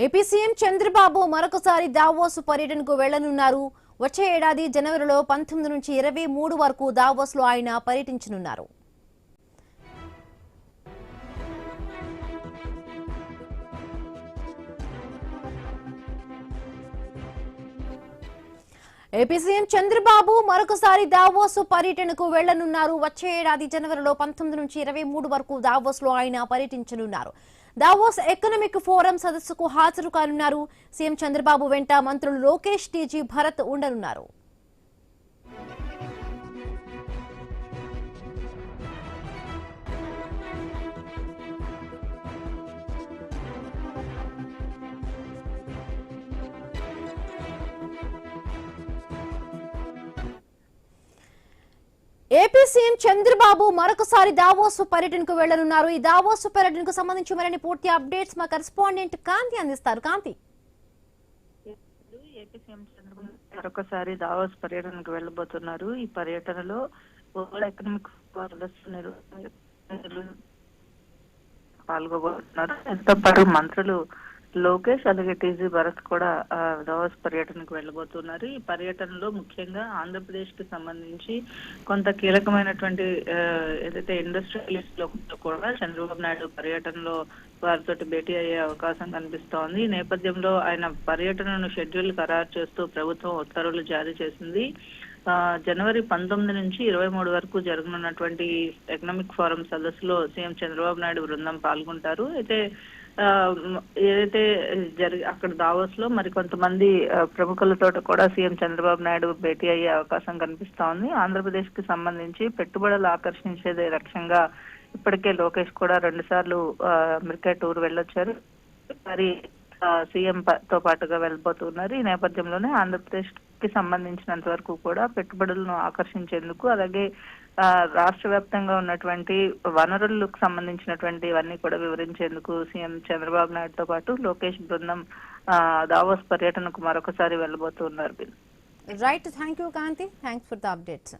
AP CM Chandrababu మరొకసారి Davos పర్యటనకు వెళ్లనున్నారు. వచ్చే ఏడాది జనవరిలో 19 నుంచి 23 వరకు దావోస్ లో ఆయన పర్యటించనున్నారు. ఏపీ సీఎం చంద్రబాబు మరొకసారి దావోస్ పర్యటనకు వెళ్లనున్నారు. వచ్చే ఏడాది జనవరిలో 19 నుంచి 23 వరకు దావోస్ లో ఆయన పర్యటించనున్నారు. దావోస్ ఎకనామిక్ ఫోరం సదస్సుకు హాజరు కానున్నారు. సీఎం చంద్రబాబు వెంట మంత్రులు లోకేష్, టీజీ భరత్ ఉండనున్నారు. ఏపీ సీఎం చంద్రబాబు మరొకసారి దావోస్ పర్యటనకు వెళ్లనున్నారు. ఈ దావోస్ పర్యటనకు సంబంధించి మరిన్ని పూర్తి అప్డేట్స్ మా కరెస్పాండెంట్ కాంతి అందిస్తారు. కాంతి, ఏపీ సీఎం చంద్రబాబు మరొకసారి దావోస్ పర్యటనకు వెళ్లబోతున్నారు. ఈ పర్యటనలో వరల్డ్ ఎకనామిక్ పాల్గొబోతున్నారు. ఎంతో పాటు మంత్రులు లోకేష్ అలాగే టీజీ భరత్ కూడా దావోస్ పర్యటనకు వెళ్లబోతున్నారు. ఈ పర్యటనలో ముఖ్యంగా ఆంధ్రప్రదేశ్ కి సంబంధించి కొంత కీలకమైనటువంటి ఏదైతే ఇండస్ట్రియలిస్ట్ లో కూడా చంద్రబాబు నాయుడు పర్యటనలో వారితో భేటీ అయ్యే అవకాశం కనిపిస్తోంది. ఈ నేపథ్యంలో ఆయన పర్యటనను షెడ్యూల్ ఖరారు చేస్తూ ప్రభుత్వం ఉత్తర్వులు జారీ చేసింది. జనవరి 19 నుంచి 23 వరకు జరగనున్నటువంటి ఎకనామిక్ ఫోరం సదస్సులో సీఎం చంద్రబాబు నాయుడు బృందం పాల్గొంటారు. అయితే ఏదైతే అక్కడ దావోస్ లో మరి కొంతమంది ప్రముఖులతో కూడా సీఎం చంద్రబాబు నాయుడు భేటీ అయ్యే అవకాశం కనిపిస్తా ఉంది. ఆంధ్రప్రదేశ్ కి సంబంధించి పెట్టుబడులు ఆకర్షించేదే లక్ష్యంగా ఇప్పటికే లోకేష్ కూడా 2 సార్లు అమెరికా టూర్ వెళ్ళొచ్చారు. మరి సీఎం తో పాటుగా వెళ్ళబోతున్నారు. ఈ నేపథ్యంలోనే ఆంధ్రప్రదేశ్ కి సంబంధించినంత వరకు కూడా పెట్టుబడులను ఆకర్షించేందుకు అలాగే రాష్ట్ర వ్యాప్తంగా ఉన్నటువంటి వనరులకు సంబంధించినటువంటి ఇవన్నీ కూడా వివరించేందుకు సీఎం చంద్రబాబు నాయుడుతో పాటు లోకేష్ బృందం దావోస్ పర్యటనకు మరొకసారి వెళ్ళబోతున్నారు. Right, thank you Kanthi, thanks for the updates.